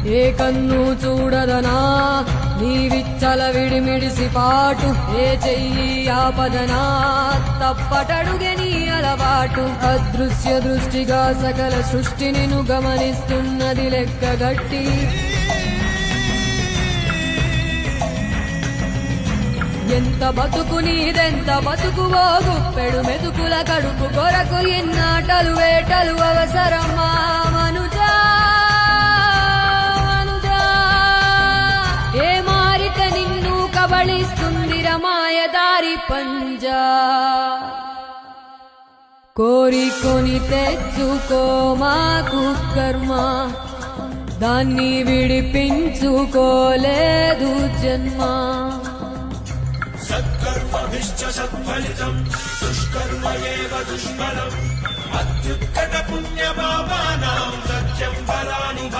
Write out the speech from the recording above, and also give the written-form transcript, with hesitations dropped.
ఏ కన్ను చూడదనా నీ విచ్చల విడిమిడిసి పాటు, ఏ చెయ్యి ఆపదనా తప్పటడుగే నీ అలవాటు. అదృశ్య దృష్టిగా సకల సృష్టిని ను గమనిస్తున్నది లెక్కగట్టి, ఎంత బతుకు నీదెంత బతుకువో గుప్పెడు మెతుకుల కడుపు కొరకు ఎన్నాటలు వేటలు అవసరమా మనుజా మనుజా. ఏ మారిక నిన్ను కబళిస్తుంది రమాయదారి పంజా. కోరికొని తెచ్చుకో మాకు కర్మ, దాన్ని విడిపించుకోలేదు జన్మ. సత్కర్మభిశ్చ సత్ఫలితం దుష్కర్మ ఏవ దుష్ఫలం. అత్యుత్కట పుణ్యపాపానాం సత్యం ఫలాని